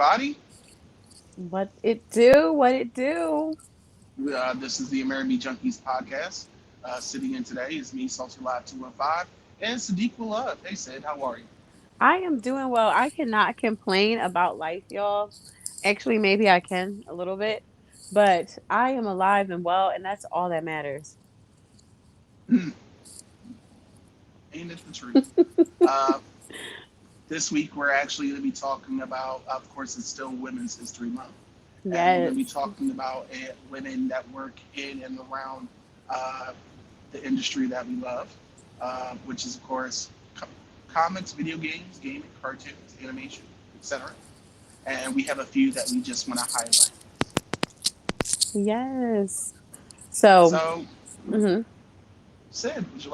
everybody. What it do? What it do? This is the Amerime Junkies podcast. Sitting in today is me, Salty Live 215, and Sadiq Love. Hey, Sid, how are you? I am doing well. I cannot complain about life, y'all. Actually, maybe I can a little bit, but I am alive and well, and that's all that matters. Ain't it the truth? Uh, this week, we're actually going to be talking about, of course, it's still Women's History Month. And we're going to be Yes. talking about women that work in and around uh, the industry that we love, which is, of course, comics, video games, gaming, cartoons, animation, etc. And we have a few that we just want to highlight. Yes. So, So, mhm. Sid, would you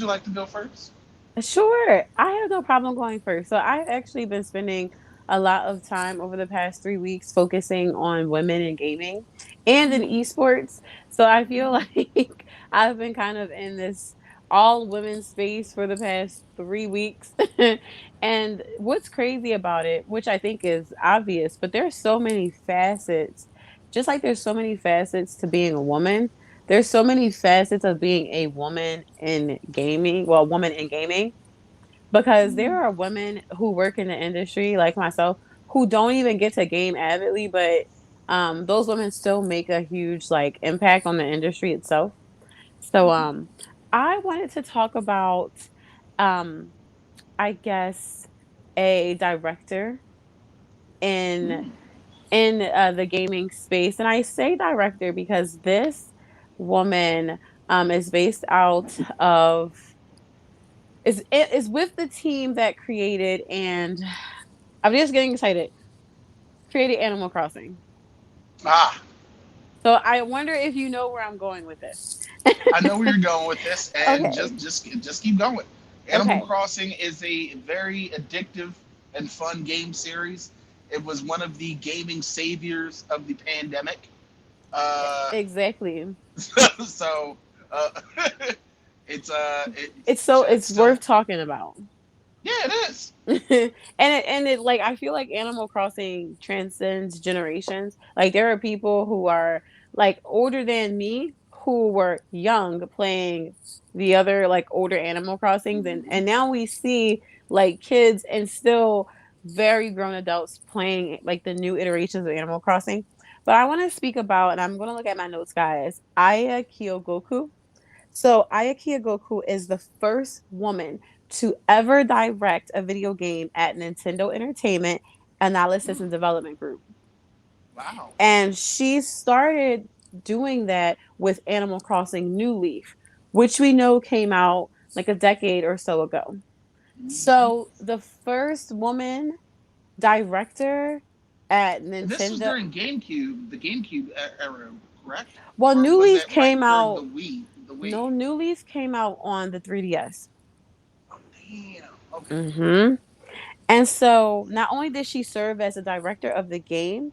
like to go first? Sure. I have no problem going first. So I've actually been spending a lot of time over the past 3 weeks focusing on women in gaming and in esports. So I feel like I've been kind of in this all women space for the past 3 weeks. And what's crazy about it, which I think is obvious, but there's so many facets. Just like there's so many facets to being a woman, there's so many facets of being a woman in gaming, well, woman in gaming, because there are women who work in the industry like myself who don't even get to game avidly, but those women still make a huge like impact on the industry itself. So I wanted to talk about um I guess a director in Mm, the gaming space. And I say director because this woman is based out of is with the team that created, and I'm just getting excited, created Animal Crossing. ah, So I wonder if you know where I'm going with this. I know where you're going with this, and Okay. just keep going. Animal Okay. Crossing is a very addictive and fun game series. It was one of the gaming saviors of the pandemic. Uh, Exactly. so uh, It's it's worth still, talking about. yeah, it is. And it like I feel like Animal Crossing transcends generations. Like there are people who are like older than me who were young playing the other like older Animal Crossings, and now we see like kids and still very grown adults playing like the new iterations of Animal Crossing. But I want to speak about, and I'm going to look at my notes, guys. Aya Kyogoku. So Ayaki Goku is the first woman to ever direct a video game at Nintendo Entertainment Analysis and Development Group. Wow. And she started doing that with Animal Crossing New Leaf, which we know came out like a decade or so ago. Hmm. So the first woman director at This was Nintendo, during GameCube, the GameCube era, correct? well, Or New was Leaf it right came during the out, Wii? The Wii. no, New Leaf came out on the 3DS. Oh, damn. Okay. Mm-hmm. And so not only did she serve as a director of the game,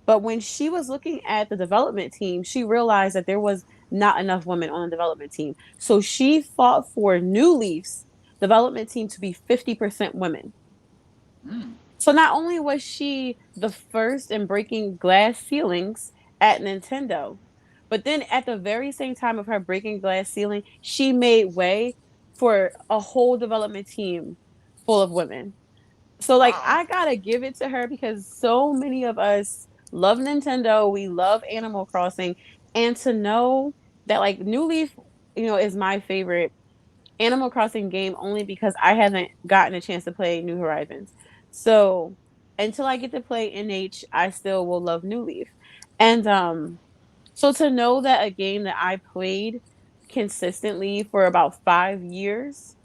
but when she was looking at the development team, she realized that there was not enough women on the development team. So she fought for New Leaf's development team to be 50% women. Mm. So not only was she the first in breaking glass ceilings at Nintendo, but then at the very same time of her breaking glass ceiling, she made way for a whole development team full of women. So like Wow. I gotta give it to her because so many of us love Nintendo, we love Animal Crossing, and to know that like New Leaf, is my favorite Animal Crossing game only because I haven't gotten a chance to play New Horizons. So until I get to play NH, I still will love New Leaf. And so to know that a game that I played consistently for about 5 years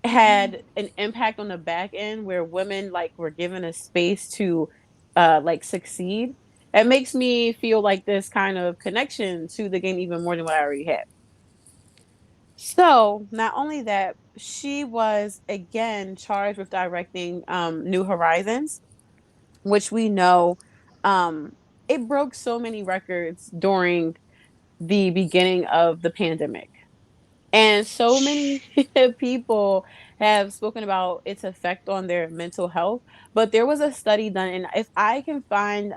had an impact on the back end where women like were given a space to like succeed, it makes me feel like this kind of connection to the game even more than what I already had. So not only that, she was again charged with directing New Horizons, which we know um it broke so many records during the beginning of the pandemic. And so many people have spoken about its effect on their mental health. But there was a study done, and if I can find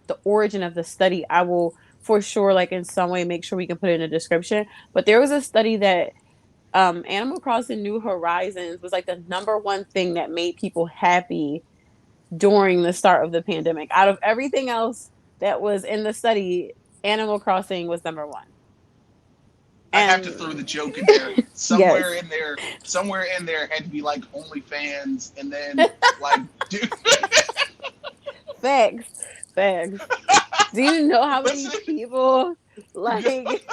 the origin of the study, I will for sure, like in some way, make sure we can put it in the description. But there was a study that Animal Crossing New Horizons was like the number one thing that made people happy during the start of the pandemic. Out of everything else that was in the study, Animal Crossing was number one. I have to throw And the joke in there. yes, Somewhere in there had to be like OnlyFans, and then like, dude, facts, facts. Do you know how many listen, people like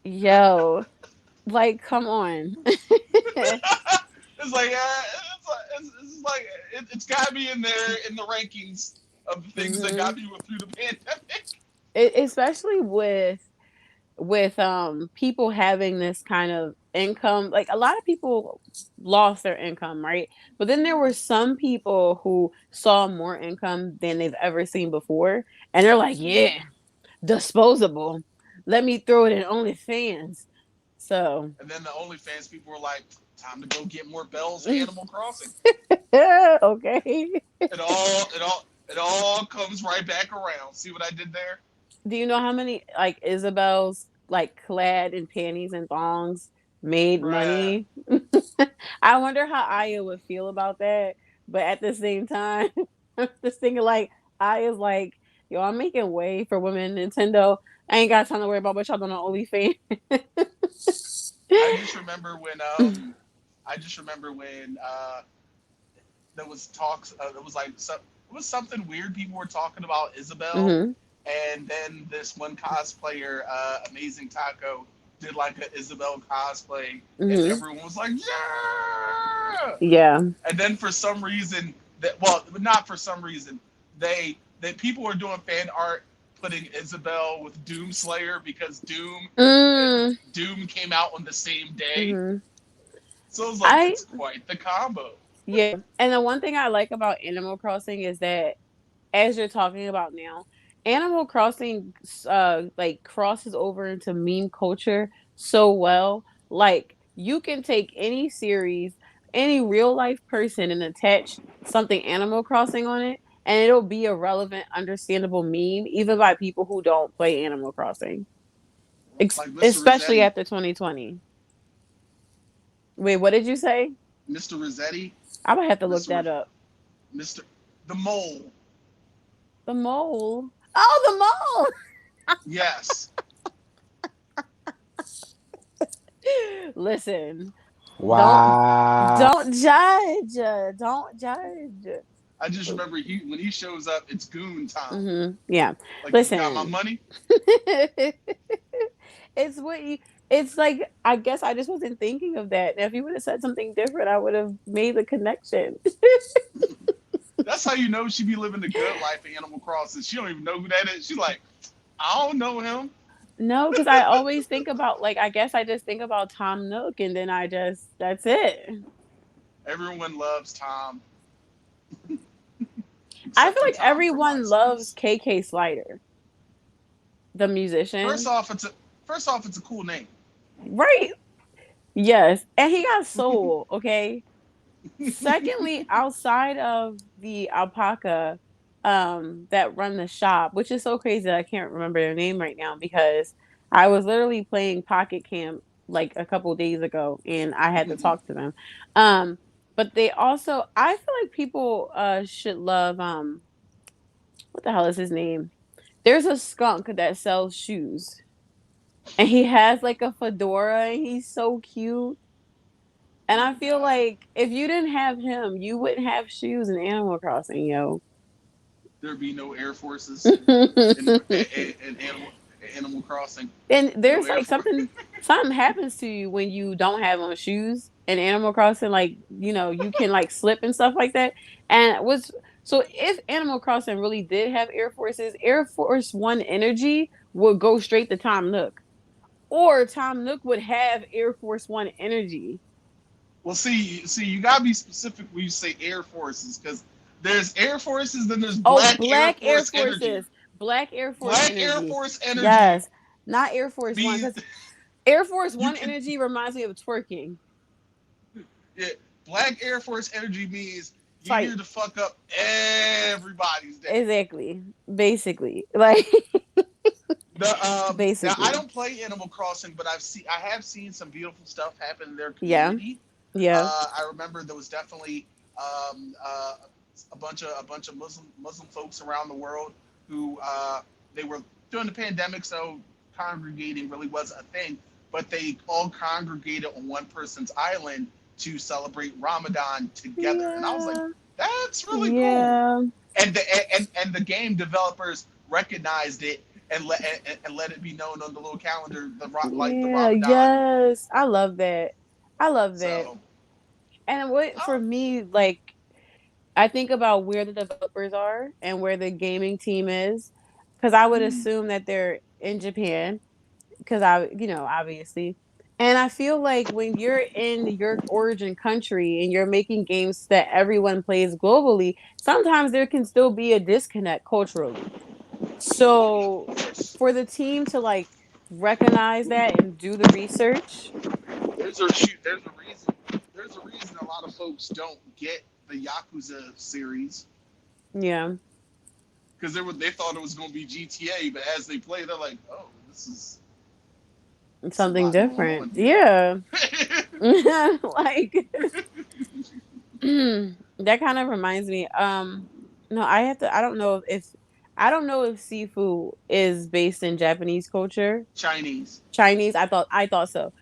yo, like come on. it's like, it's got to be in there in the rankings of the things that got Mhm. me through the pandemic. Especially with people having this kind of income, like a lot of people lost their income, right? But then there were some people who saw more income than they've ever seen before, and they're like, yeah, disposable, let me throw it in OnlyFans. So And then the OnlyFans people were like, time to go get more bells of Animal Crossing. okay. It all comes right back around. See what I did there? Do you know how many like Isabel's like clad in panties and thongs made Bruh. money? I wonder how Aya would feel about that. But at the same time, I'm just thinking like Aya's like, yo, I'm making way for women Nintendo. I ain't got time to worry about what y'all doing on OnlyFans. I just remember when I just remember when there was talks. It was like it was something weird. People were talking about Isabel, hmm and then this one cosplayer, Amazing Taco, did like an Isabel cosplay, and hmm everyone was like, "Yeah!" Yeah. And then for some reason, that well, not for some reason, they people were doing fan art putting Isabel with Doomslayer because Mm, Doom came out on the same day. hmm So it was like I it's quite the combo. yeah. And the one thing I like about Animal Crossing is that as you're talking about now, Animal Crossing like crosses over into meme culture so well. Like you can take any series, any real life person and attach something Animal Crossing on it and it'll be a relevant, understandable meme even by people who don't play Animal Crossing. Like Mr. Especially Rossetti, after 2020. Wait, what did you say? Mr. Rossetti, I'm gonna have to look Mr. that up. Mr. The Mole. The mole. Oh, Yes, the mole. Listen, don't Wow. don't judge. Don't judge. I just remember when he shows up, it's goon time. Yeah. Like you got my Listen. money. It's what you it's like I guess I just wasn't thinking of that. Now, if you would have said something different, I would have made the connection. That's how you know she be living the good life in Animal Crossing. She don't even know who that is. She's like, I don't know him. No, because I always think about like I guess I just think about Tom Nook and then I just that's it. Everyone loves Tom I except feel for like Tom from everyone loves MySpace. KK Slider, the First musician. off, it's a first off, it's a cool name. Right. Yes. And he got soul, okay? Secondly, outside of the alpaca that run the shop, which is so crazy that I can't remember their name right now because I was literally playing Pocket Camp like a couple days ago and I had to talk to them. Um but they also I feel like people should love what the hell is his name? There's a skunk that sells shoes and he has like a fedora and he's so cute. And Oh I my feel god, like if you didn't have him, you wouldn't have shoes in Animal Crossing, yo. there'd be no Air Forces in, And Animal Crossing. No there's Air like Force. something happens to you when you don't have on shoes in Animal Crossing, like, you can like slip and stuff like that. And was so if Animal Crossing really did have Air Forces, Air Force One energy would go straight to Tom Nook. Or Tom Nook would have Air Force One energy. Well, you gotta be specific when you say Air Forces, because there's Air Forces, then there's Oh, Black Air Black Air Force energy. Forces. Black Air Force Black Air energy. Force energy Yes. Not Air Force One, Means because Air Force you One can. energy reminds me of twerking. Yeah, Black Air Force energy means you Fight. here to fuck up everybody's day. Exactly. Basically. Like Now I basically. don't play Animal Crossing, but I have seen some beautiful stuff happen in their Yeah. community. Yeah. I remember there was definitely um, uh, a bunch of Muslim folks around the world who they were during the pandemic, so congregating really was a thing. But they all congregated on one person's island to celebrate Ramadan together, and I was like, Yeah. that's really cool. Yeah. And the game developers recognized it and let it be known on the little calendar the Yeah. Ramadan. Yes. I love that. I love that. So And what for oh, me, like I think about where the developers are and where the gaming team is, because I would mm, assume that they're in Japan, because obviously. And I feel like when you're in your origin country and you're making games that everyone plays globally, sometimes there can still be a disconnect culturally. of So course. for the team to like recognize that and do the research, There's a reason. There's a reason a lot of folks don't get the Yakuza series yeah, because they thought it was going to be GTA, but as they play, they're like, oh, this is a something lot going different. on here. Yeah. Like that kind of reminds me. No, I don't know if Sifu is based in Japanese culture. Chinese. Chinese, I thought so.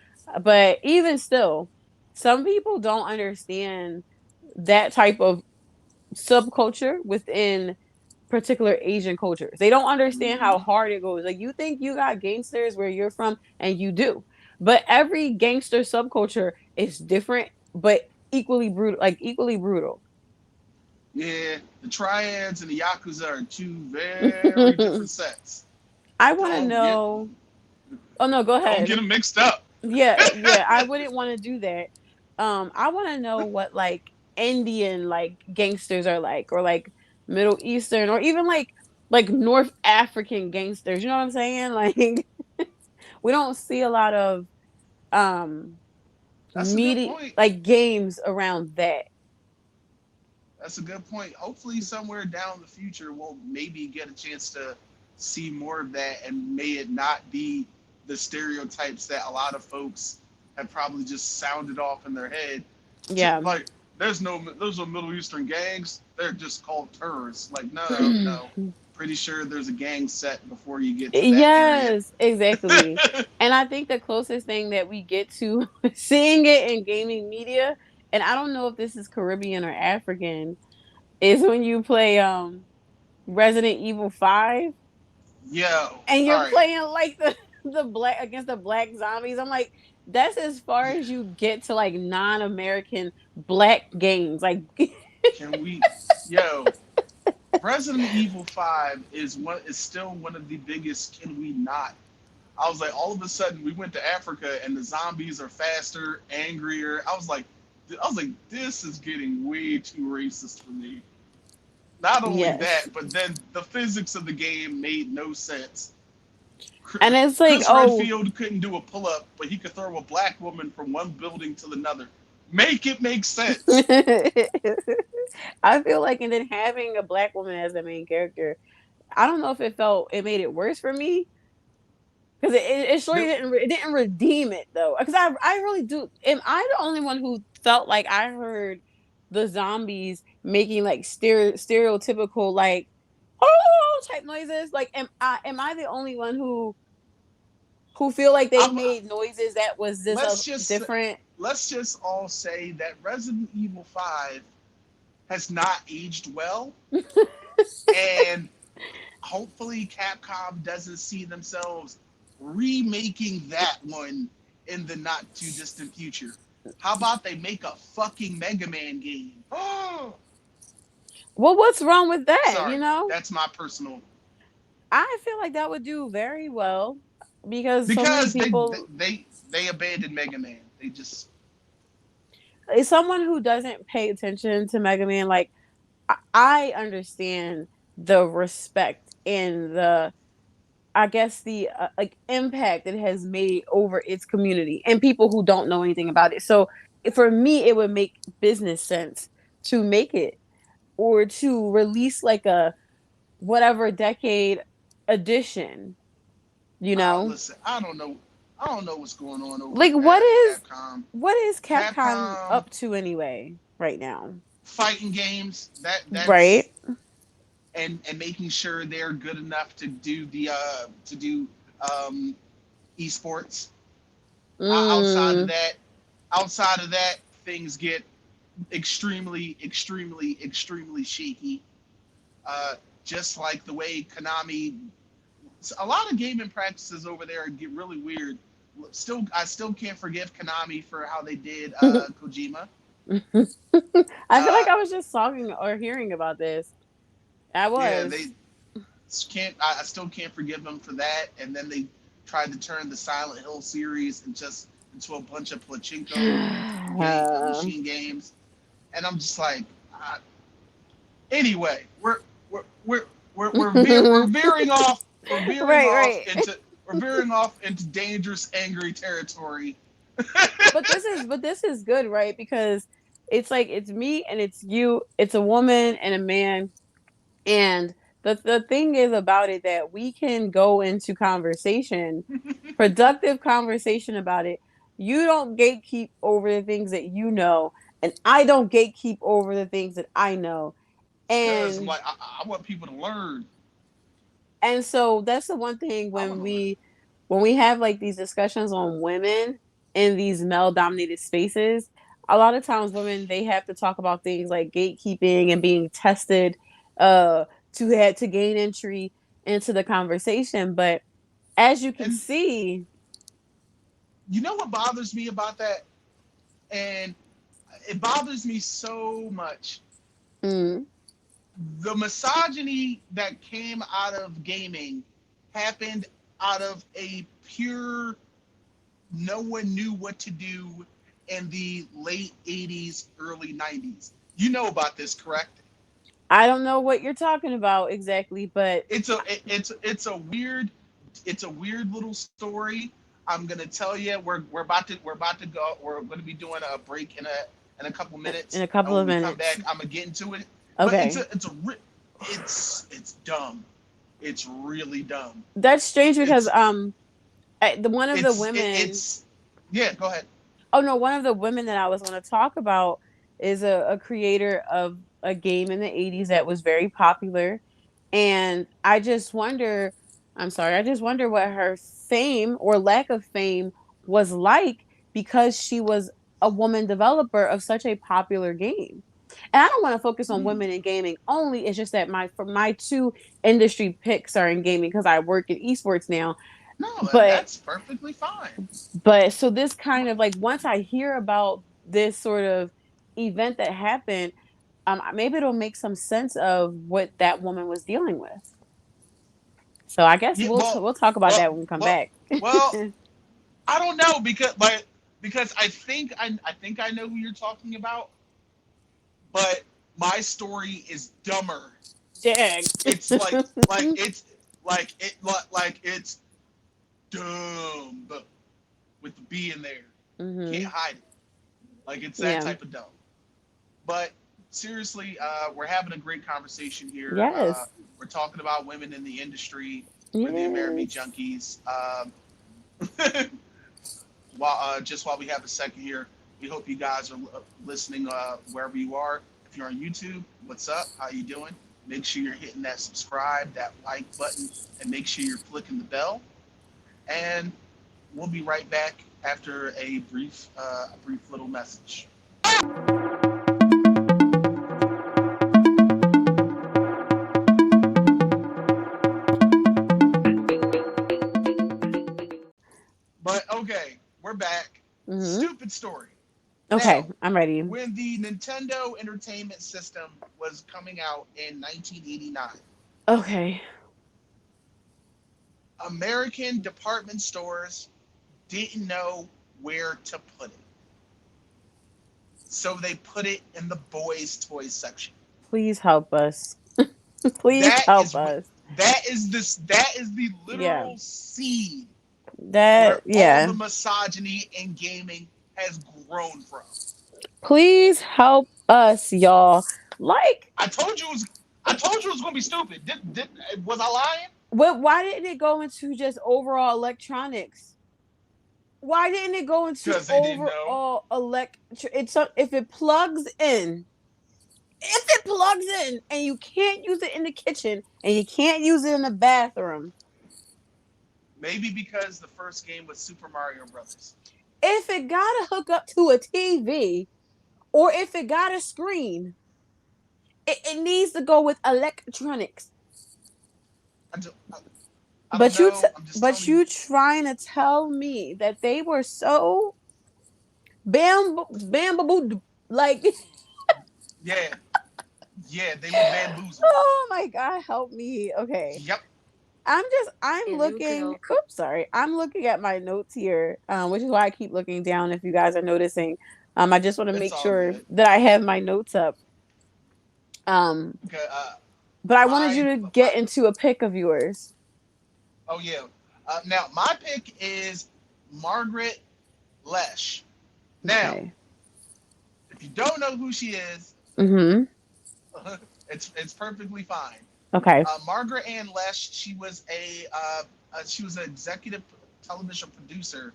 But even still, some people don't understand that type of subculture within particular Asian cultures. They don't understand how Mm-hmm. hard it goes. Like you think you got gangsters where you're from, and you do. But every gangster subculture is different, but equally brutal. Yeah, the triads and the yakuza are two very different sets. I want to Don't get know. Oh no, go don't get ahead. them mixed up. Yeah, yeah, I wouldn't want to do that. I want to know what like Indian like gangsters are like, or like Middle Eastern, or even like North African gangsters. You know what I'm saying? Like we don't see a lot of um That's a good meaty point. like games around that. That's a good point. Hopefully, somewhere down the future, we'll maybe get a chance to see more of that, and may it not be the stereotypes that a lot of folks have probably just sounded off in their head. Yeah. Like, there's no Middle Eastern gangs. They're just called terrorists. Like, no, no. Pretty sure there's a gang set before you get to that area. Yes, exactly. And I think the closest thing that we get to seeing it in gaming media, and I don't know if this is Caribbean or African, is when you play Resident Evil 5 Yo, and all you're right. playing like the black against the black zombies. I'm like, that's as far as you get to like non-American black games. Like Can we, yo, Resident Evil 5 is still one of the biggest can we not. I was like, all of a sudden we went to Africa and the zombies are faster, angrier. I was like, this is getting way too racist for me. Not only yes. that, but then the physics of the game made no sense. And it's like, Chris oh, Redfield couldn't do a pull up, but he could throw a black woman from one building to another. Make it make sense. I feel like, and then having a black woman as the main character, I don't know if it made it worse for me, because it surely There, didn't redeem it though. Because I really do. Am I the only one who felt like I heard the zombies making like stereotypical like oh type noises? Like am I the only one who feel like they I'm, made noises that was just a let's just different? let's just all say that Resident Evil 5 has not aged well, and hopefully Capcom doesn't see themselves remaking that one in the not too distant future. How about they make a fucking Mega Man game? Oh, Well, what's wrong with that? sorry, that's my personal. I feel like that would do very well because so many Because people, they abandoned Mega Man. They just as someone who doesn't pay attention to Mega Man, like I understand the respect and I guess the like impact it has made over its community and people who don't know anything about it. So for me, it would make business sense to make it or to release like a whatever decade edition. You know, Listen, I don't know what's going on over like at Capcom. what is Capcom Capcom up to anyway right now? fighting games, Right. that's and making sure they're good enough to do um, esports. Outside of Mm. that, outside of that, things get extremely shaky. Uh, just like the way Konami, a lot of gaming practices over there get really weird. I still can't forgive Konami for how they did Kojima. I feel like Uh, I was just talking or hearing about this. I yeah, they was. can't. I still can't forgive them for that. And then they tried to turn the Silent Hill series and just into a bunch of pachinko machine games, and I'm just like, uh, anyway, we're veering off. We're veering Right, off right. into dangerous, angry territory. But this is good, right? Because it's like it's me and it's you, it's a woman and a man. And the thing is about it that we can go into conversation, productive conversation about it. You don't gatekeep over the things that you know, and I don't gatekeep over the things that I know. Because I'm And like, I want people to learn. so that's the one thing I want to learn. when we have like these discussions on women in these male dominated spaces, a lot of times women they have to talk about things like gatekeeping and being tested to gain entry into the conversation. But as you can And see, you know what bothers me about that? And it bothers me so much. mm, The misogyny that came out of gaming happened out of a pure no one knew what to do in the late 80s, early 90s. You know about this, correct? I don't know what you're talking about exactly, but It's a weird little story. I'm gonna tell you we're about to go we're gonna be doing a break in a couple in minutes, a and couple when of we come back minutes. I'm gonna get into it. But Okay. it's dumb. It's really dumb. That's strange because It's the one of the women it's yeah. Go ahead. oh no, one of the women that I was going to talk about is a creator of a game in the 80s that was very popular. And I just wonder, I'm sorry, I just wonder what her fame or lack of fame was like because she was a woman developer of such a popular game. And I don't want to focus on Hmm. women in gaming only. It's just that my two industry picks are in gaming because I work in esports now. No, But that's perfectly fine. so this kind of like once I hear about this sort of event that happened, maybe it'll make some sense of what that woman was dealing with. So I guess Yeah, we'll talk about well, that when we come well, back. well. I don't know because I think I know who you're talking about, but my story is dumber. Dag. It's it's like it's dumb with the B in there. Can't Hmm. hide it. Like it's that Yeah. type of dumb. But seriously, we're having a great conversation here. Yes. We're talking about women in the industry. We're the Amerime Yes. Junkies. While just while we have a second here, we hope you guys are listening wherever you are. If you're on YouTube, what's up? How you doing? Make sure you're hitting that subscribe, that like button, and make sure you're clicking the bell. And we'll be right back after a brief little message. But okay, we're back. Hmm. Stupid story. Okay, Now, I'm ready. when the Nintendo Entertainment System was coming out in 1989, Okay. American department stores didn't know where to put it. So they put it in the boys' toys section. Please help us. Please That help is when us. That is the Yeah. literal seed where That, all the yeah. misogyny in gaming has grown from. Please help us, y'all. Like, I told you it was. I told you it was gonna be stupid. Was I lying? why didn't it go into just overall electronics? Why didn't it go into Because they didn't know. overall It's if it plugs in, if it plugs in, and you can't use it in the kitchen and you can't use it in the bathroom, Maybe because the first game was Super Mario Brothers. if it gotta hook up to a TV or if it got a screen, it needs to go with electronics. I don't know. I'm just But telling you. you trying to tell me that they were so bamboo like Yeah, yeah, they were bamboozled. oh my god, help me. Okay. Yep. I'm And you can looking. also Oops, sorry. I'm looking at my notes here, which is why I keep looking down. If you guys are noticing, I just want to It's make all sure good. that I have my notes up. Um, Okay, but I wanted you my to my. get into a pick of yours. Oh yeah. Now my pick is Margaret Lesh. Now, Okay. if you don't know who she is, Mm-hmm. it's perfectly fine. Okay. Margaret Ann Lesh, she was an executive television producer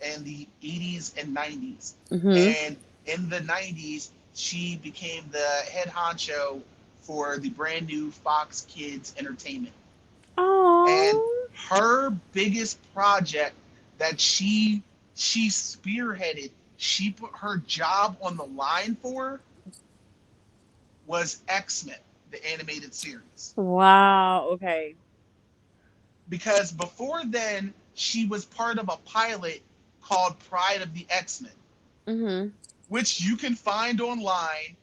in the 80s and 90s. Mm-hmm. And in the 90s, she became the head honcho for the brand new Fox Kids Entertainment. And Oh. her biggest project that she spearheaded, she put her job on the line for, was X-Men, the animated series. Wow. Okay. Because before then, she was part of a pilot called Pride of the X-Men, Mm-hmm. which you can find online.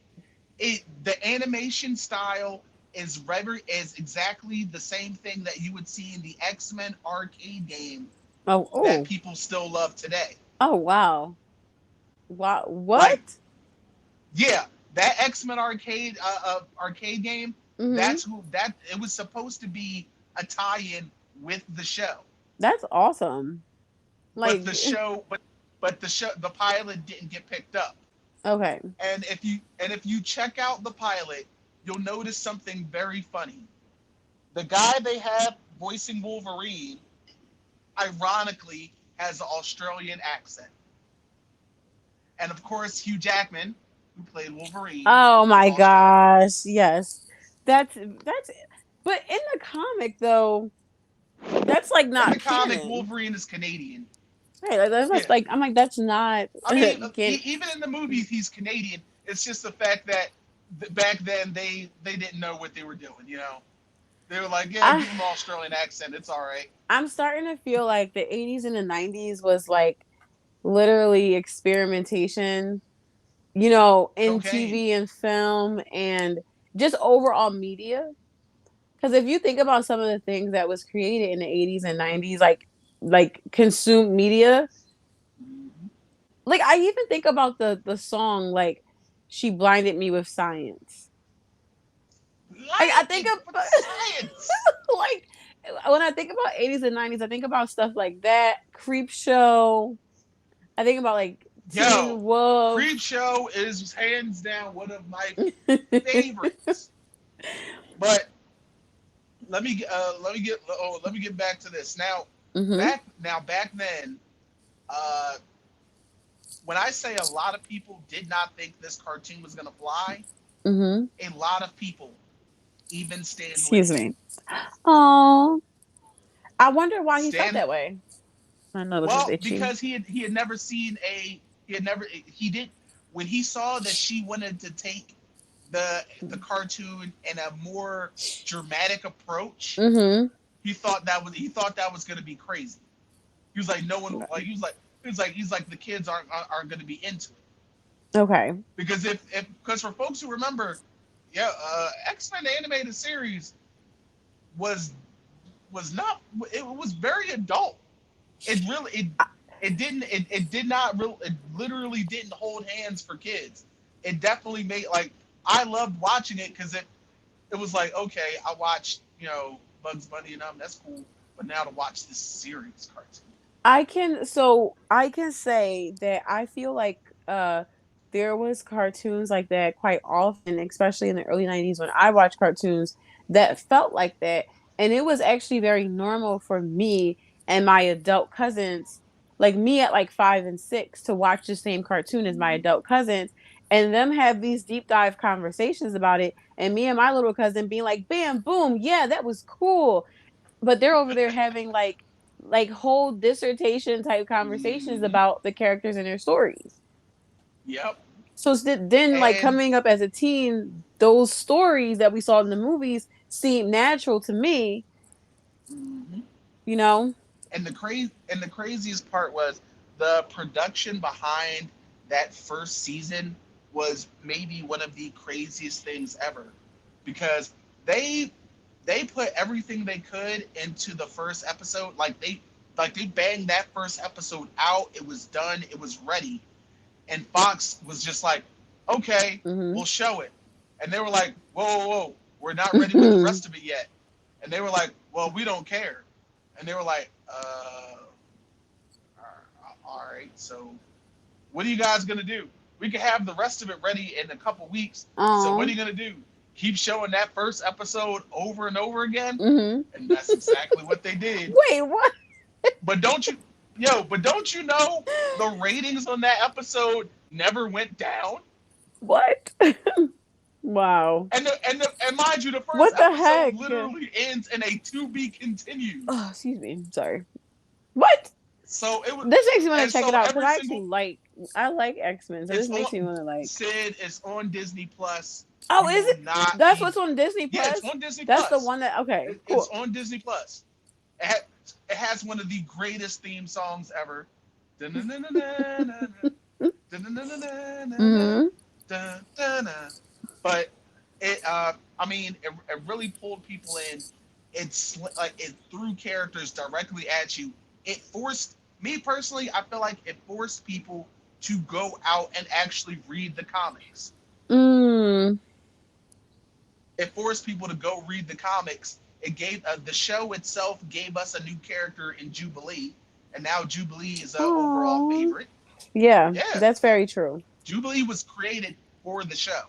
The animation style is exactly the same thing that you would see in the X-Men arcade game Oh. that Oh. people still love today. Oh. Wow. Wow. Like, What? yeah, that X-Men arcade game, Mm-hmm. that's who that it was supposed to be a tie-in with the show. That's awesome. But Like. the pilot didn't get picked up. Okay. And if you check out the pilot, you'll notice something very funny. The guy they have voicing Wolverine, ironically, has an Australian accent. And of course, Hugh Jackman, who played Wolverine, Oh is my Australian. gosh. Yes. That's but in the comic though, that's like In not the comic, canon. Wolverine is Canadian. Right. Like that's Yeah. just like I'm like that's not I mean, can even in the movies, he's Canadian. It's just the fact that back then they didn't know what they were doing. They were like, yeah, I give him an Australian accent. It's all right. I'm starting to feel like the 80s and the 90s was like literally experimentation, in Cocaine. TV and film and just overall media. Because if you think about some of the things that was created in the 80s and 90s, like consumed media, Mm-hmm. like I even think about the song like "She Blinded Me with Science." Like I think Lightning with of science. like when I think about 80s and 90s, I think about stuff like that, Creep Show. I think about like Yo, Teen Wolf. Creep Show is hands down one of my favorites. But let me get back to this now. Mhm. Back then, uh, when I say a lot of people did not think this cartoon was gonna fly, Mhm. a lot of people, even Stan Excuse Lee, me. Oh, I wonder why he felt Stan that way. My nose is Well, itchy. because he had never seen he had never he did when he saw that she wanted to take the cartoon in a more dramatic approach. Mhm. He thought that was going to be crazy. He was like, no one like he's like the kids aren't going to be into it. Okay. Because if because for folks who remember, yeah, X-Men animated series was was not it was very adult. it really it did not real it literally didn't hold hands for kids. It definitely made, like, I loved watching it because it was like, okay, I watched, Bugs Bunny and them, that's cool. But now to watch this serious cartoon. I can say that I feel like there was cartoons like that quite often, especially in the early 90s when I watched cartoons that felt like that. And it was actually very normal for me and my adult cousins, like me at like 5 and 6, to watch the same cartoon as my Mm-hmm. adult cousins and them have these deep dive conversations about it. And me and my little cousin being like, bam, boom, yeah, that was cool, but they're over there having like whole dissertation type conversations Mm-hmm. about the characters and their stories. Yep. So then like And coming up as a teen, those stories that we saw in the movies seem natural to me, mhm. you know. And the craziest part was the production behind that first season was maybe one of the craziest things ever, because they they put everything they could into the first episode. Like they banged that first episode out. It was done. It was ready. And Fox was just like, okay, Mhm. we'll show it. And they were like, whoa, whoa, whoa, we're not ready with the rest of it yet. And they were like, well, we don't care. And they were like, all right, so what are you guys gonna do? We can have the rest of it ready in a couple weeks. So what are Oh. you gonna do? Keep showing that first episode over and over again? Mhm. And that's exactly what they did. Wait, what? But don't you know the ratings on that episode never went down? What? Wow. And mind you, the first What the episode heck? literally ends in a to be continues. Oh, excuse me. Sorry. What? So it was, This makes me want to and check it so out because every I actually single like X-Men, so this it's makes me on want to like. Sid. It's on Disney Plus. Oh, You is will it? not That's be. what's on Disney Yeah, it's Plus. on Disney That's the Plus. one that. Okay, It's cool. on Disney Plus. It, ha- it has one of the greatest theme songs ever. Mm-hmm. But I mean, it really pulled people in. It's like it threw characters directly at you. It forced me personally. I feel like it forced people to go out and actually read the comics. Mm. It forced people to go read the comics. It gave the show itself gave us a new character in Jubilee, and now Jubilee is a overall Oh. favorite. Yeah, Yeah, that's very true. Jubilee was created for the show.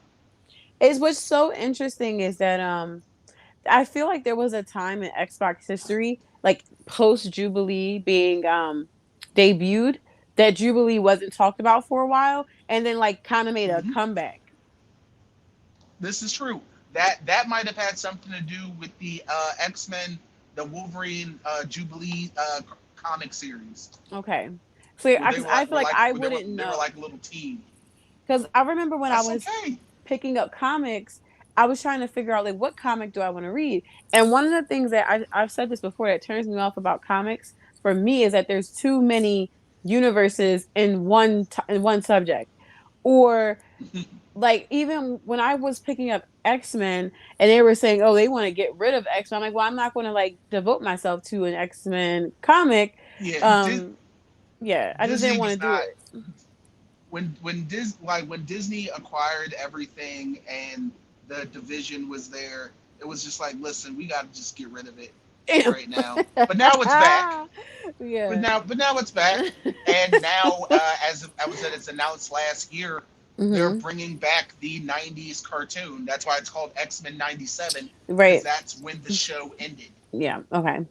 It's what's so interesting is that I feel like there was a time in Xbox history, like post Jubilee being debuted, that Jubilee wasn't talked about for a while, and then like kind of made a Mm-hmm. comeback. This is true. That might have had something to do with the X Men, the Wolverine Jubilee comic series, Okay, so where because I feel like I wouldn't they were know, like a little team. because I remember when I That's was okay. picking up comics, I was trying to figure out like what comic do I want to read. And one of the things that I've said this before that turns me off about comics for me is that there's too many universes in in one subject. Or like even when I was picking up X-Men and they were saying, "Oh, they want to get rid of X-Men." I'm like, "Well, I'm not going to like devote myself to an X-Men comic." Yeah, Um yeah, I just didn't Disney want to was do not it. when Disney acquired everything and the division was there. It was just like, listen, we got to just get rid of it right now. But now it's back. Yeah. But now it's back. And now, as I was said, it's announced last year, they're Mhm. bringing back the '90s cartoon. That's why it's called X-Men '97, because Right. that's when the show ended. Yeah. Okay.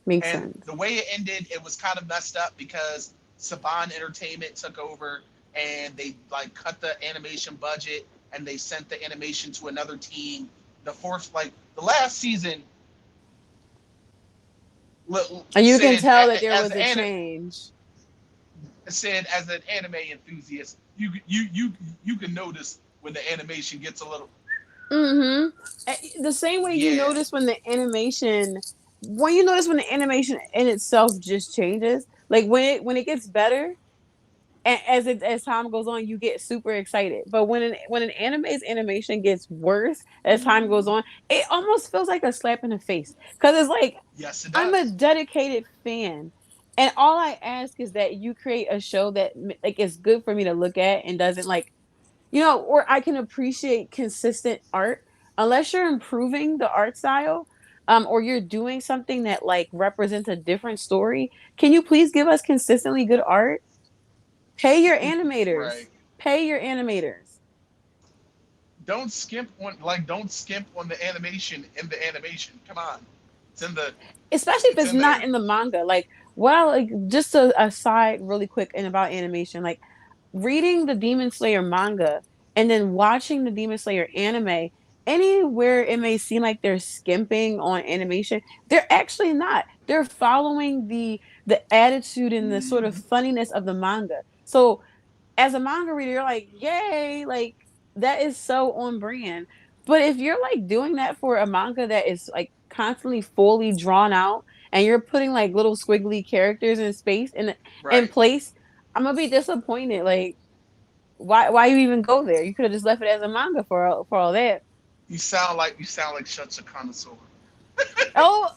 Makes And sense. the way it ended, it was kind of messed up because Saban Entertainment took over and they like cut the animation budget and they sent the animation to another team. The fourth, like the last season, And you can said tell that there as was an a change. said as an anime enthusiast, you can notice when the animation gets a little, The same way you yeah. notice when you notice when the animation in itself just changes, like when it gets better, and as time goes on, you get super excited. But when an anime's animation gets worse as time goes Mhm. on, it almost feels like a slap in the face because it's like Yes, it I'm a does. dedicated fan, and all I ask is that you create a show that like is good for me to look at and doesn't like or I can appreciate consistent art unless you're improving the art style. or you're doing something that like represents a different story, can you please give us consistently good art? Pay your animators. Right. Pay your animators. Don't skimp on the animation in the animation. Come on. It's in the Especially if it's it's in not there. in the manga. Like, well, like just a side really quick and about animation. Like reading the Demon Slayer manga and then watching the Demon Slayer anime, anywhere it may seem like they're skimping on animation, they're actually not. They're following the attitude and the sort of Mhm. funniness of the manga. So as a manga reader, you're like, yay, like that is so on brand. But if you're like doing that for a manga that is like constantly fully drawn out and you're putting like little squiggly characters in space in Right. place, I'm gonna be disappointed. Like, why you even go there? You could have just left it as a manga for all that. You sound like such a connoisseur. Oh,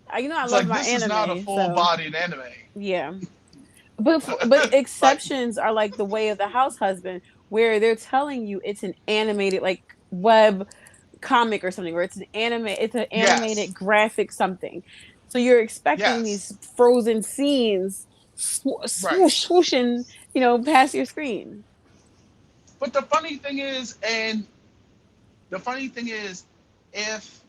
I It's love like my this is not a anime, full so bodied anime. yeah. But Like, exceptions are like the way of the house husband, where they're telling you it's an animated like web comic or something, where it's an animated yes. graphic something. So you're expecting Yes. these frozen scenes Right. swooshing, past your screen. But the funny thing is, if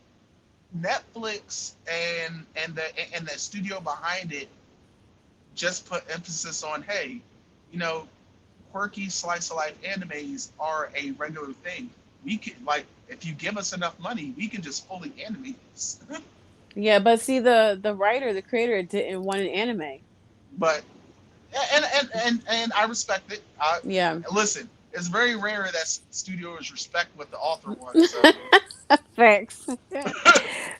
Netflix and the studio behind it just put emphasis on, hey, you know, quirky slice of life animes are a regular thing. We can, like, if you give us enough money, we can just fully animate this. Yeah, but see the writer, the creator didn't want an anime. But and I respect it. Yeah. Listen, it's very rare that studios respect what the author wants. So Facts.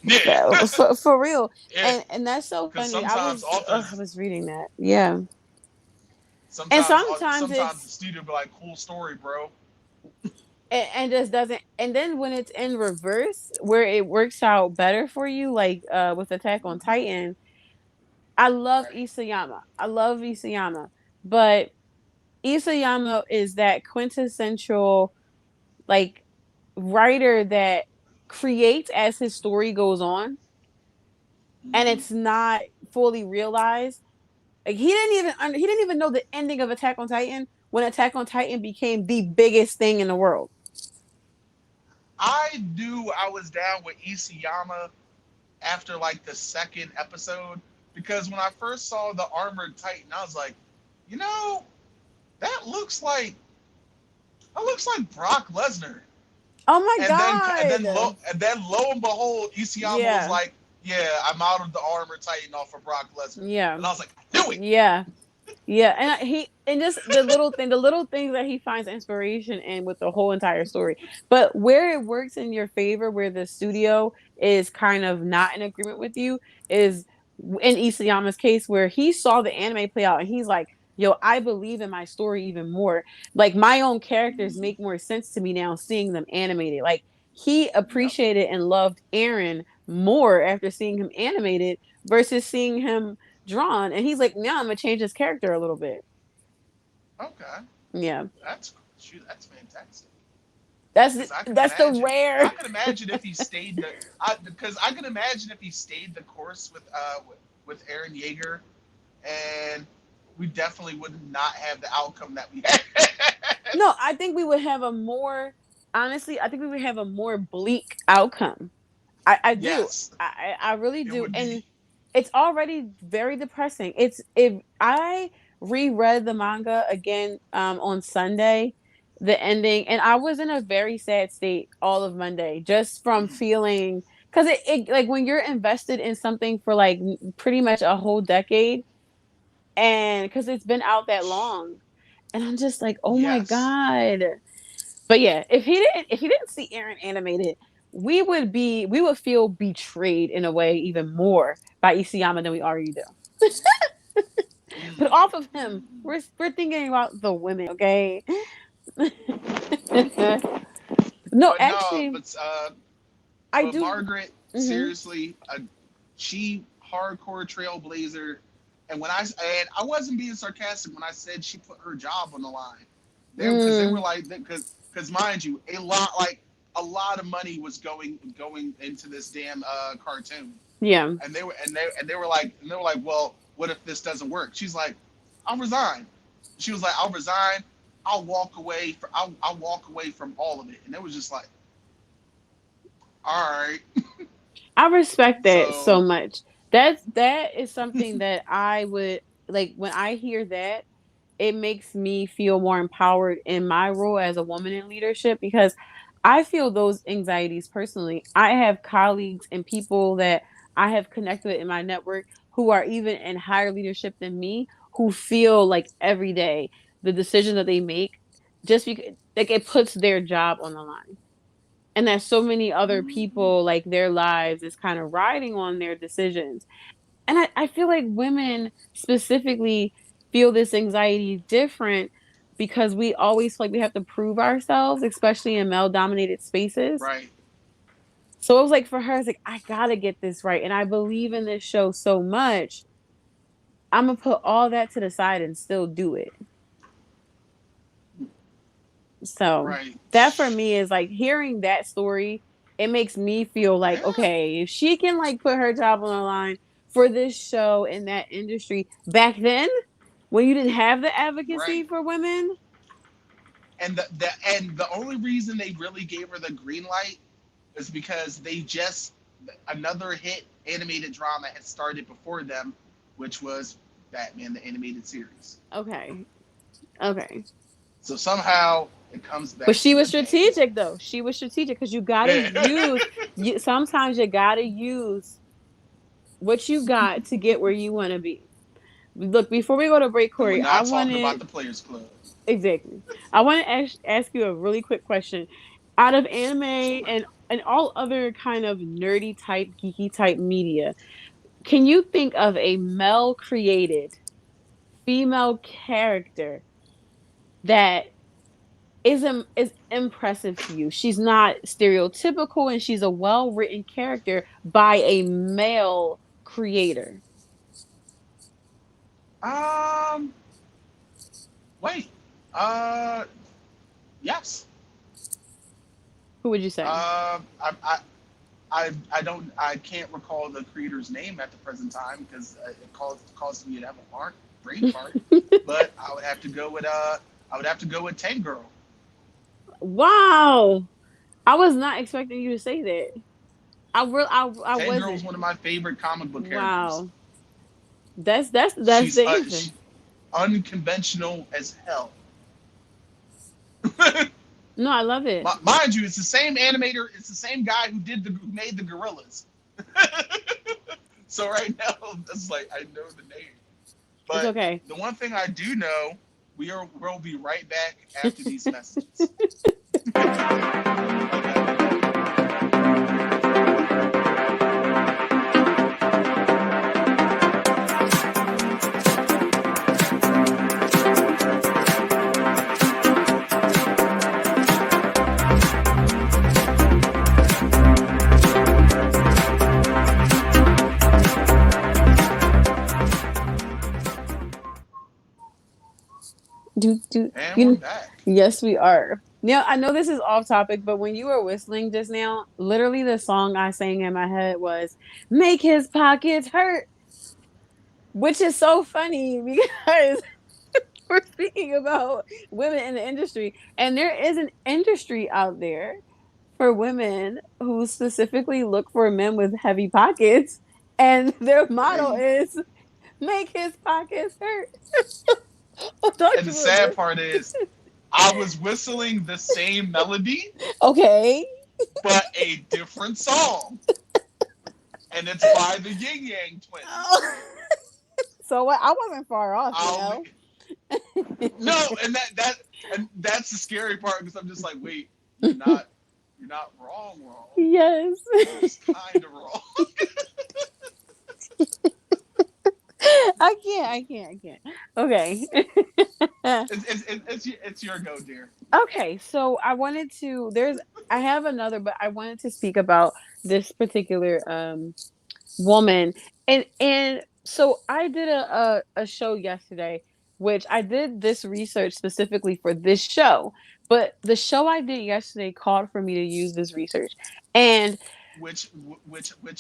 yeah, For real. yeah. And that's so Because funny. sometimes I authors, was reading that. Yeah. And sometimes sometimes sometimes the it's studio be like, cool story, bro. and just doesn't, and then when it's in reverse where it works out better for you, like with Attack on Titan, I love Right. Isayama. I love Isayama. But Isayama is that quintessential like writer that creates as his story goes on, and Mm-hmm. it's not fully realized. Like he didn't even know the ending of Attack on Titan when Attack on Titan became the biggest thing in the world. I knew I was down with Isayama after like the second episode because when I first saw the armored Titan, I was like, you know, that looks like that looks like Brock Lesnar. Oh my And then and then god. lo and behold, Isayama was Yeah. like, yeah, I'm out of the armored Titan off of Brock Lesnar, Yeah. and I was like, I knew it. Yeah. Yeah, and he and just the little things that he finds inspiration in with the whole entire story. But where it works in your favor, where the studio is kind of not in agreement with you, is in Isayama's case where he saw the anime play out and he's like, "Yo, I believe in my story even more. Like my own characters Mm-hmm. make more sense to me now seeing them animated." Like he Yep. appreciated and loved Aaron more after seeing him animated versus seeing him drawn, and he's like, now I'm gonna change his character a little bit. Okay. Yeah, That's shoot. That's fantastic. that's Because that's the rare. I could imagine if he stayed the, because I could imagine if he stayed the course with Aaron Yeager, and we definitely would not have the outcome that we had. No, I think we would have a more honestly. I think we would have a more bleak outcome. I do. Yes, I really it do, would and be. it's already very depressing. It's if I reread the manga again on Sunday, the ending, and I was in a very sad state all of Monday just from Mm, feeling because it like when you're invested in something for like pretty much a whole decade, and because it's been out that long, and I'm just like, oh my yes. god. But yeah, if he didn't see Aaron animated, we would feel betrayed in a way even more by Isayama than we already do. But Mm, off of him, mm. we're thinking about the women, okay? No, But no, actually, I but do. Margaret, Hmm. seriously, she hardcore trailblazer. And I wasn't being sarcastic when I said she put her job on the line. Because they were Mm, like, because mind you, a lot of money was going into this damn cartoon, Yeah. and they were like, well, what if this doesn't work? She's like, I'll resign. She was like, I'll resign. I'll walk away from all of it, and it was just like, all right. I respect that so So much. That is something that I would like when I hear that, it makes me feel more empowered in my role as a woman in leadership because I feel those anxieties personally. I have colleagues and people that I have connected with in my network who are even in higher leadership than me who feel like every day the decision that they make just because like it puts their job on the line and that so many other people like their lives is kind of riding on their decisions and I feel like women specifically feel this anxiety different because we always feel like we have to prove ourselves especially in male dominated spaces. right, So it was like for her it's like I gotta get this right and I believe in this show so much I'm gonna put all that to the side and still do it. So right, that for me is like hearing that story. It makes me feel like yeah, okay, if she can like put her job on the line for this show in that industry back then, when you didn't have the right. advocacy for women. And the only reason they really gave her the green light is because they just another hit animated drama had started before them, which was Batman the animated series. Okay, okay, So somehow it comes but back she to was the Batman. strategic though. She was strategic because you gotta Yeah. use. Sometimes you gotta use what you got to get where you want to be. Look, before we go to break, And we're Corey, I not talking about wanted the Players Club. exactly. I want to ask you a really quick question. Out of anime Sure. and all other kind of nerdy type, geeky type media, can you think of a male created female character that is impressive to you? She's not stereotypical and she's a well written character by a male creator. Um. Wait. Uh. Yes. Who would you say? I don't I can't recall the creator's name at the present time because it caused me to have a brain fart. But I would have to go with Tank Girl. Wow. I was not expecting you to say that. I Tank Girl is wasn't. one of my favorite comic book characters. Wow. That's She's the answer. unconventional as hell. No, I love it. Mind you, it's the same animator. It's the same guy who made the gorillas. So right now, that's like I know the name. It's But okay. the one thing I do know, we'll be right back after these messages. Do And we're you? back. Yes, we are. Now I know this is off topic, but when you were whistling just now, literally the song I sang in my head was "Make His Pockets Hurt," which is so funny because we're speaking about women in the industry, and there is an industry out there for women who specifically look for men with heavy pockets, and their motto Hey, is "Make his pockets hurt." I thought and the you were sad with. part is, I was whistling the same melody, Okay. but a different song, and it's by the Yin Yang Twins. Oh. So what? I wasn't far off, you I'll be, know. no, and that's the scary part because I'm just like, wait, you're not wrong. Yes. You're just kind of wrong. I can't. I can't. I can't. Okay. It's your go, dear. Okay. So I wanted to. There's. I have another, but I wanted to speak about this particular woman and so I did a show yesterday which I did this research specifically for this show But the show I did yesterday called for me to use this research. And which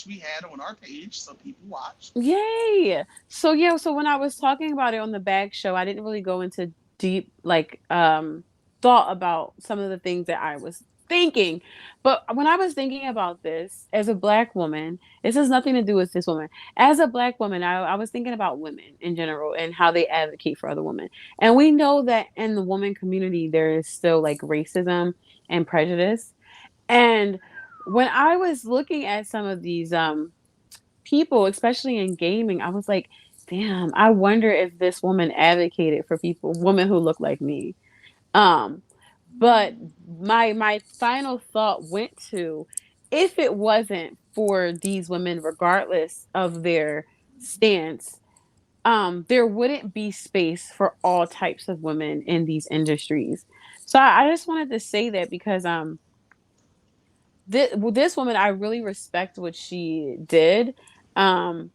we had on our page, so people watched. yay! So yeah, so when I was talking about it on the bag show, I didn't really go into deep thought about some of the things that I was thinking. But when I was thinking about this as a black woman, this has nothing to do with this woman. As a black woman, I was thinking about women in general and how they advocate for other women. And we know that in the woman community there is still like racism and prejudice. And when I was looking at some of these people, especially in gaming, I was like, damn, I wonder if this woman advocated for people, women who look like me. Um, but my final thought went to, if it wasn't for these women, regardless of their stance, there wouldn't be space for all types of women in these industries. So I just wanted to say that because this woman, I really respect what she did. Um,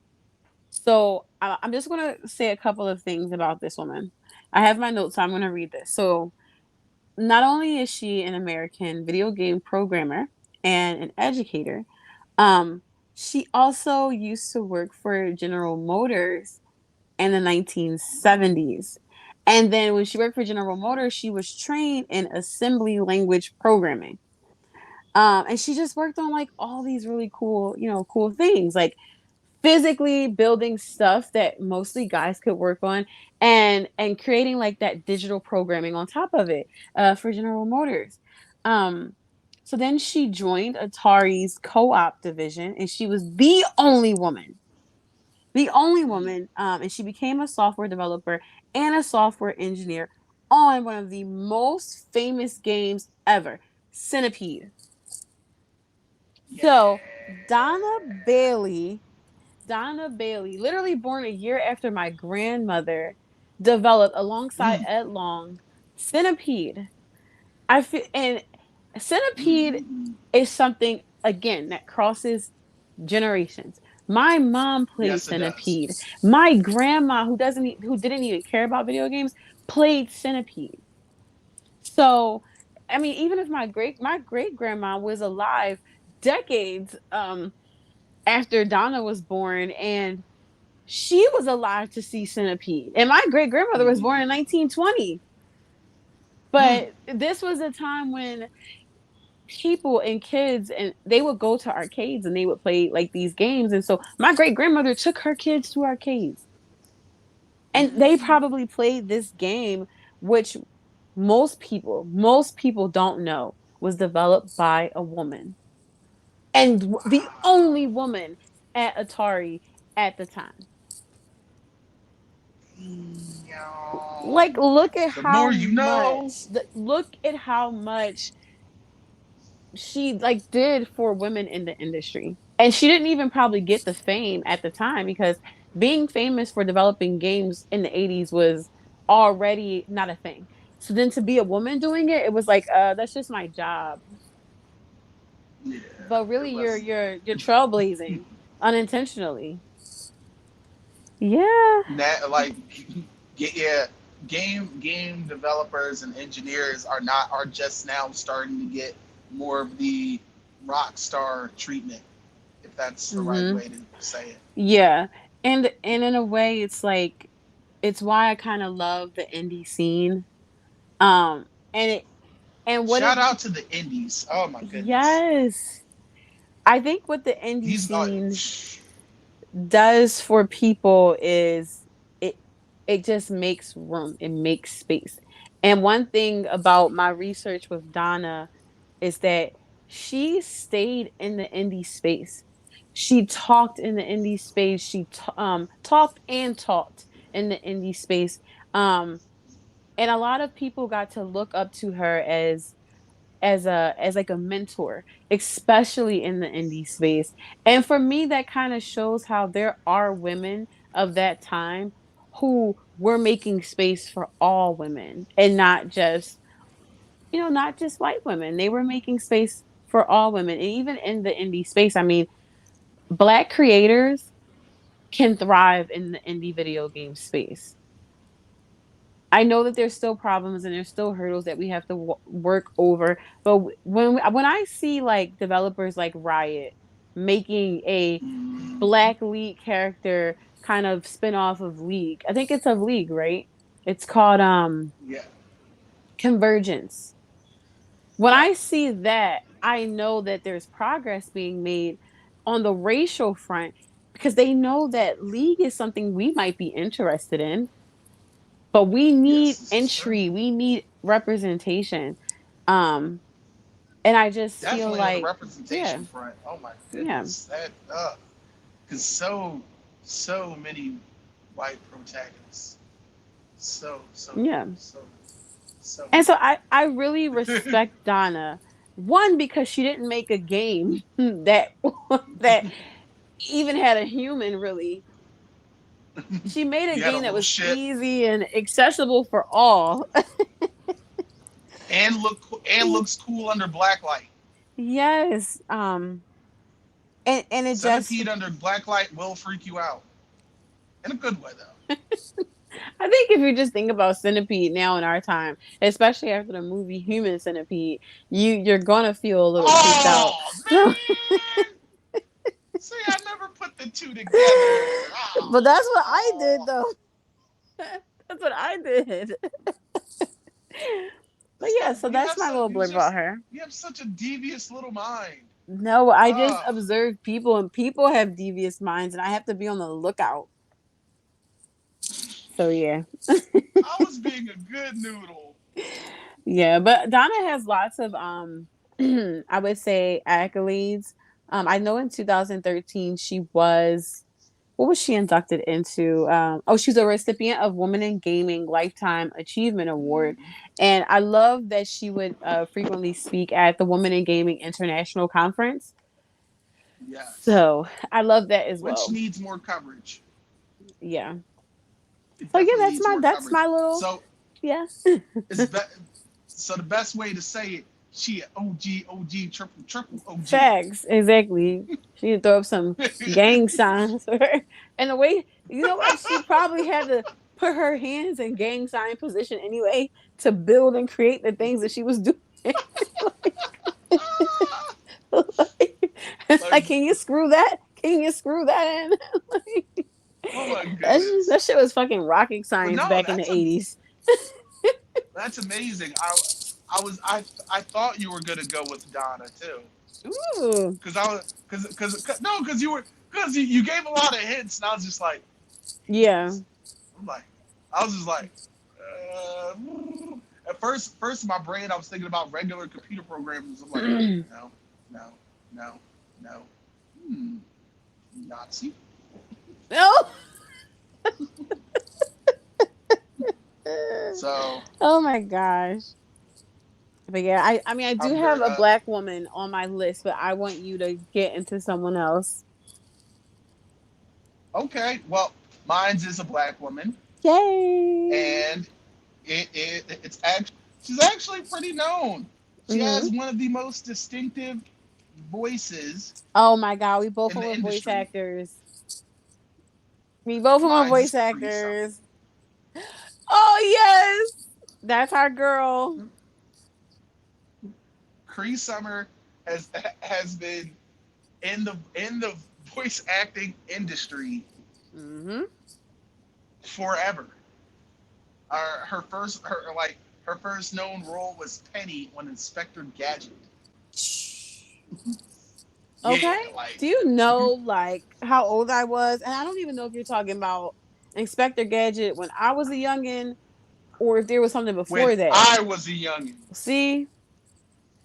so I'm just going to say a couple of things about this woman. I have my notes, so I'm going to read this. So, not only is she an American video game programmer and an educator, um, she also used to work for General Motors in the 1970s. And then when she worked for General Motors, she was trained in assembly language programming. And she just worked on like all these really cool, cool things. Like physically building stuff that mostly guys could work on, and creating like that digital programming on top of it for General Motors. um so then she joined Atari's co-op division, and she was the only woman, and she became a software developer and a software engineer on one of the most famous games ever, Centipede. Yeah. So Donna Bailey, literally born a year after my grandmother, developed alongside Mm, Ed Long Centipede. I feel and Centipede mm. is something again that crosses generations. My mom played Yes, it does. Centipede. My grandma, who didn't even care about video games, played Centipede. So, I mean, even if my great grandma was alive decades after Donna was born, and she was alive to see Centipede. And my great grandmother was Mm-hmm. born in 1920. Mm. But this was a time when people and kids, and they would go to arcades and they would play like these games. And so my great grandmother took her kids to arcades, and they Mm. probably played this game, which most people don't know was developed by a woman, and the Wow. only woman at Atari at the time. Yo. Like, look at The how more you know. much she like did for women in the industry. And she didn't even probably get the fame at the time, because being famous for developing games in the 80s was already not a thing. So then to be a woman doing it, it was like, that's just my job. Yeah, But really it you're was you're you're trailblazing unintentionally. Yeah. that like yeah, game developers and engineers are just now starting to get more of the rock star treatment, if that's the right Mhm. way to say it. Yeah. And in a way it's like, it's why I kind of love the indie scene. And it and what Shout it out to the indies. Oh my goodness. Yes. I think what the indie He's scene does for people is it just makes room, it makes space. And one thing about my research with Donna is that she stayed in the indie space. She talked in the indie space. She talked and taught in the indie space. Um, and a lot of people got to look up to her as like a mentor, especially in the indie space. And for me, that kind of shows how there are women of that time who were making space for all women, and not just white women. They were making space for all women. And even in the indie space, I mean, black creators can thrive in the indie video game space. I know that there's still problems and there's still hurdles that we have to work over. But when I see like developers like Riot making a Mm, Black League character kind of spin off of League, I think it's of League, right? It's called yeah, Convergence. When yeah, I see that, I know that there's progress being made on the racial front because they know that League is something we might be interested in, but we need yes, this is true. entry, we need representation. Um, and I just feel Definitely on the like, yeah, representation front. Oh my yeah, goodness, that because so many white protagonists, yeah. so And so many. I really respect Donna. One, because she didn't make a game that that even had a human really. She made a You had a game that little was shit easy and accessible for all. and looks cool under black light. Yes. And it just Centipede under black light will freak you out in a good way though. I think if you just think about Centipede now in our time, especially after the movie Human Centipede, you're gonna feel a little creeped out. Oh So man! See, I never put the two together. but that's what I did Oh, though. That's what I did. But this yeah, guy, so that's my little he's blurb about just her. you have such a devious little mind. No, I just Oh, observe people and people have devious minds and I have to be on the lookout. So yeah. I was being a good noodle. Yeah, but Donna has lots of I would say accolades. I know in 2013 she was what was she inducted into? Oh, she's a recipient of Women in Gaming Lifetime Achievement Award. Mm, And I love that she would frequently speak at the Women in Gaming International Conference. yes, So I love that as which well. needs more coverage. Yeah. It So yeah, definitely needs more that's coverage. my little So yeah. it's be- so the best way to say it, she OG triple OG. Facts, exactly. She need to throw up some gang signs for her. And the way, you know what? She probably had to put her hands in gang sign position anyway to build and create the things that she was doing. Ah! It's Like, like, can you screw that? Can you screw that in? Like, oh my goodness. that shit was fucking rocket But science no, back in the 80s. that's amazing. I thought you were gonna go with Donna too, Ooh. because I was because no because you were because you gave a lot of hints and I was just like Yeah. I'm like I was just like uh, at first in my brain I was thinking about regular computer programs. I'm like no no no no hmm, Nazi. No. So Oh my gosh. But yeah, I mean I do I'm have very a black woman on my list, but I want you to get into someone else. okay. Well, mine's is a black woman, Yay. and it's actually she's actually pretty known. She Hmm. has one of the most distinctive voices Oh my god, we both in the are voice industry. actors. We both are Mine's voice is Capri Summer. actors. Oh yes. That's our girl. Cree Summer has been in the voice acting industry Hmm. forever. Her first known role was Penny on Inspector Gadget. Yeah, Okay. like Do you know like how old I was? And I don't even know if you're talking about Inspector Gadget when I was a youngin' or if there was something when before that. I was a youngin. See?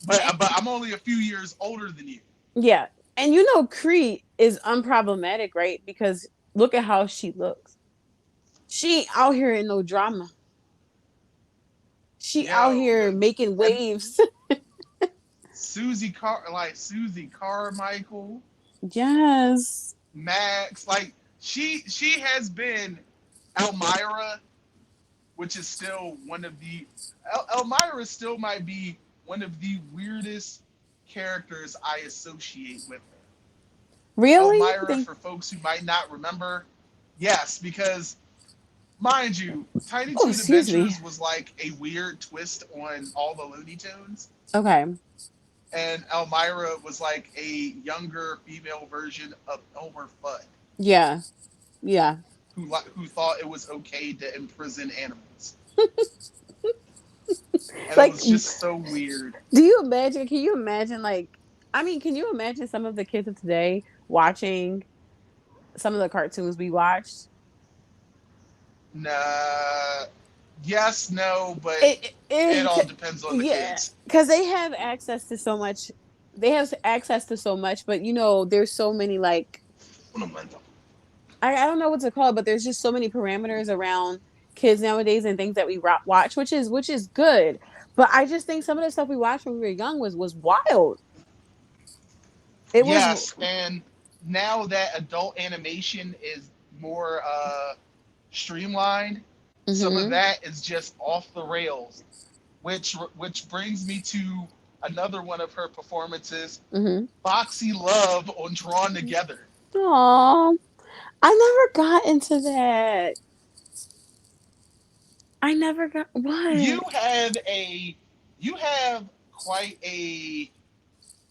But I'm only a few years older than you. Yeah. And you know, Cree is unproblematic, right? Because look at how she looks. She ain't out here in no drama. She out Yo, here making and waves. Susie Carmichael, Yes. Max, like she has been Elmira, which is still one of the Elmira still might be one of the weirdest characters I associate with her. Really? Elmira, Think for folks who might not remember, yes, because mind you, Tiny Oh, Toon excuse me. Adventures was like a weird twist on all the Looney Tunes, Okay. and Elmira was like a younger female version of Elmer Fudd, Yeah. Yeah. who thought it was okay to imprison animals, and it Like, was just so weird. do you imagine? Can you imagine? Like, I mean, can you imagine some of the kids of today watching some of the cartoons we watched? Nah, yes, no, but it all It depends on the yeah, kids. because they have access to so much. They have access to so much, but there's so many like I don't know what to call it, but there's just so many parameters around kids nowadays and things that we watch, which is good. But I just think some of the stuff we watched when we were young was wild. It was. Yes, and now that adult animation is more streamlined, some of Mm-hmm. that is just off the rails, which brings me to another one of her performances, Mm-hmm. Foxy Love on Drawn Together. Aw, I never got into that. I never got You what? have a you have quite a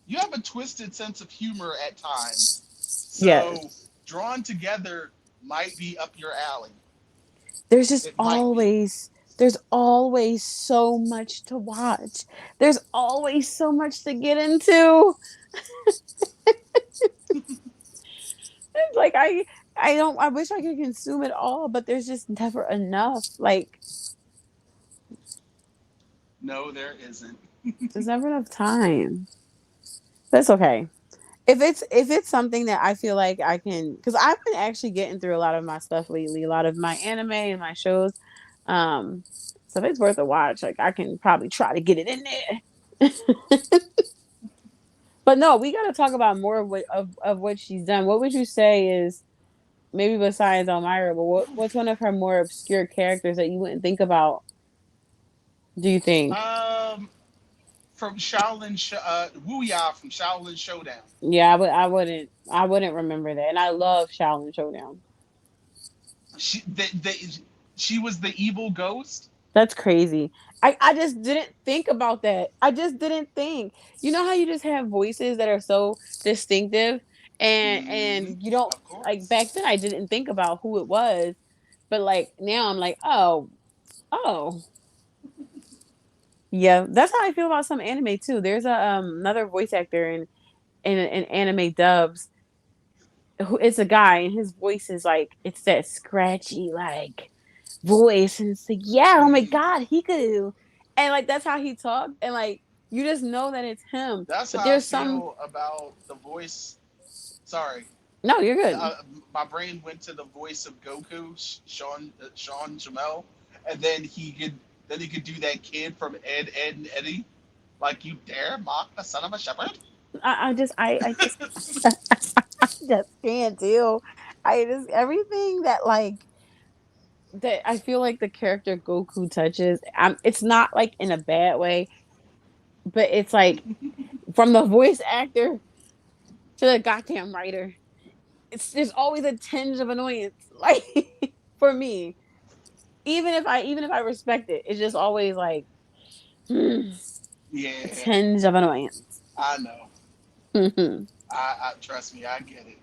you have a twisted sense of humor at times. So Yes. Drawn Together might be up your alley. There's just It might be. always so much to watch. There's always so much to get into. It's like I wish I could consume it all, but there's just never enough. Like No, there isn't. there's never enough time. That's okay. If it's something that I feel like I can, because I've been actually getting through a lot of my stuff lately, a lot of my anime and my shows. Um, so if it's worth a watch, like I can probably try to get it in there. But no, we got to talk about more of what she's done. What would you say is maybe besides Elmira, but what's one of her more obscure characters that you wouldn't think about? Do you think? Um, from Wuya from Shaolin Showdown. Yeah, I wouldn't remember that, and I love Shaolin Showdown. She was the evil ghost. That's crazy. I just didn't think about that. I just didn't think. You know how you just have voices that are so distinctive, Hmm. and you don't Of like course. back then I didn't think about who it was, but like now I'm like, oh, yeah. That's how I feel about some anime too. There's a another voice actor in anime dubs who it's a guy and his voice is like it's that scratchy like voice and it's like yeah oh my Mm. god he could and like that's how he talks and like you just know that it's him That's but how I there's some feel about the voice. Sorry, no you're good my brain went to the voice of Goku, Sean Jamel, and then he could do that kid from Ed and Eddie. Like, you dare mock the son of a shepherd? I just I just can't do I just everything that like that I feel like the character Goku touches it's not like in a bad way but it's like from the voice actor to the goddamn writer it's there's always a tinge of annoyance like for me even if I respect it it's just always like a Yeah, tinge of annoyance. I know. I'm I trust me, I get it.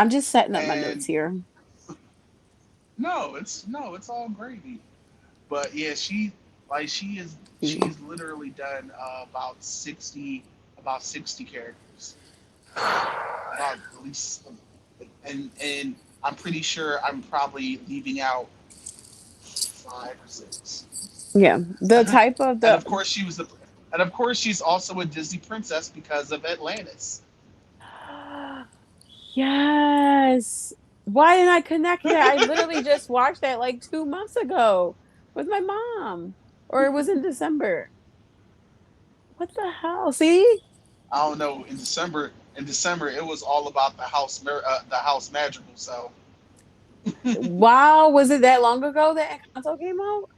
just setting up my notes And here. no, it's all gravy. But yeah, she's literally done about 60 characters, about at least, and I'm pretty sure I'm probably leaving out 5 or 6. Yeah, the type of and the of course she was the and of course she's also a Disney princess because of Atlantis. yes. Why didn't I connect that? I literally just watched that like 2 months ago with my mom, or it was in December. What the hell? See, I don't know. In December, it was all about the house magical. So wow, was it that long ago that Encanto came out?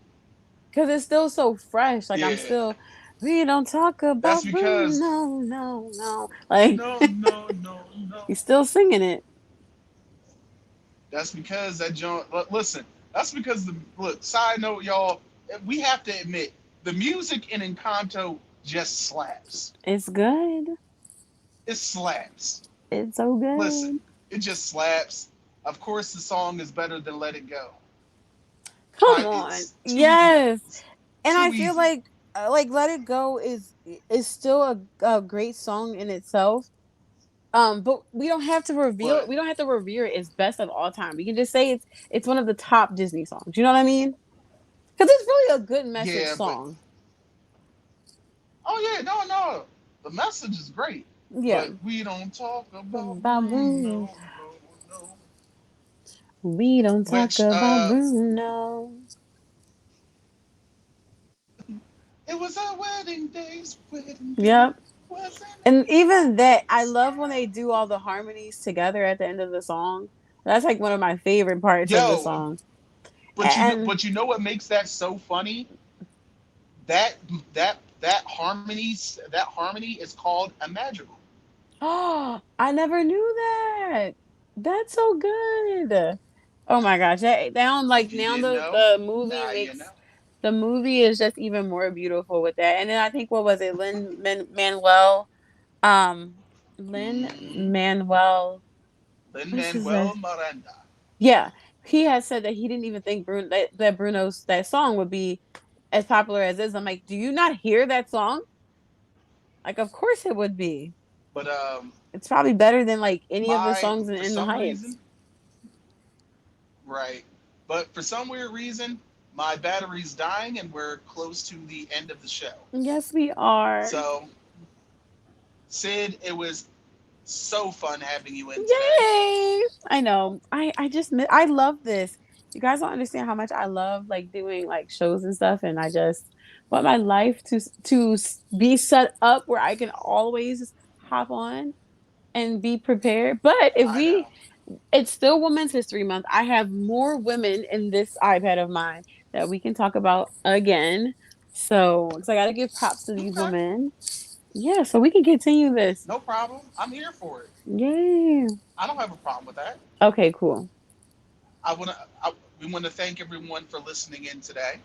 Because it's still so fresh. Like I'm yeah, still, we don't talk that's about because Bruno, no, no. Like no, no, no, no. he's still singing it. That's because that John. Listen, That's because the look. Side note, y'all. We have to admit the music in Encanto just slaps. It's good. It slaps. It's so Listen, good. it just slaps. Of course, the song is better than Let It Go. Come on. It's too easy. Yes. It's And I too feel easy. like Let It Go is still a great song in itself. But we don't have to reveal But it. We don't have to revere it as best of all time. We can just say it's one of the top Disney songs. You know what I mean? Because it's really a good message yeah, but song. oh yeah, no, no. The message is great. Yeah. But we don't talk about About Bruno. Bruno, no, no. We don't talk Which about Bruno. it was our wedding days, wedding day. Yep. Wasn't And it even that, I nice? love when they do all the harmonies together at the end of the song. That's like one of my favorite parts of the Yo, song. but And you know what makes that so funny? That that harmony is called a magical. oh, I never knew that. That's so good. Oh my gosh. Now If like you now didn't the know, the movie now you makes know. the movie is just even more beautiful with that. And then I think what was it? Manuel um Lin Mm-hmm. Manuel Lin what is his name? Manuel Miranda. Yeah. He has said that he didn't even think that Bruno's that song would be as popular as is. I'm like, do you not hear that song? Like, of course it would be. But It's probably better than like any of the my songs for in the some Heights. reason, right? But for some weird reason, my battery's dying, and we're close to the end of the show. Yes, we are. So, Sid, it was so fun having you in today. Yay! I know. I just I love this. You guys don't understand how much I love like doing like shows and stuff, and I just want my life to be set up where I can always hop on and be prepared. But if I know. we it's still Women's History Month. I have more women in this iPad of mine that we can talk about again. So, because I got to give props to these Okay, women. Yeah, so we can continue this. no problem. I'm here for it. Yay. I don't have a problem with that. Okay, cool. I want to. We want to thank everyone for listening in today.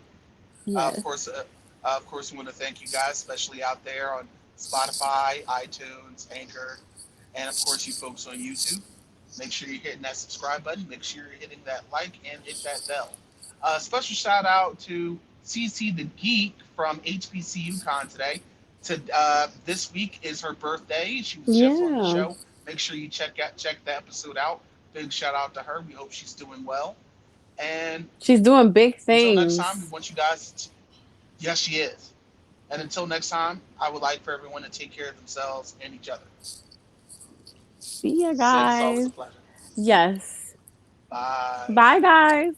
Of Yes. course, of course, we want to thank you guys, especially out there on Spotify, iTunes, Anchor, and of course, you folks on YouTube. Make sure you're hitting that subscribe button. Make sure you're hitting that like and hit that bell. Special shout out to CC the Geek from HPC UConn today. This week is her birthday. She was just on the Yeah. show. Make sure you check the episode out. Big shout out to her. We hope she's doing well. And She's doing big until next time, we things. want you guys. Yes, she is. And until next time, I would like for everyone to take care of themselves and each other. See ya, Sid, it's always guys. a pleasure. Yes. Bye. Bye, guys.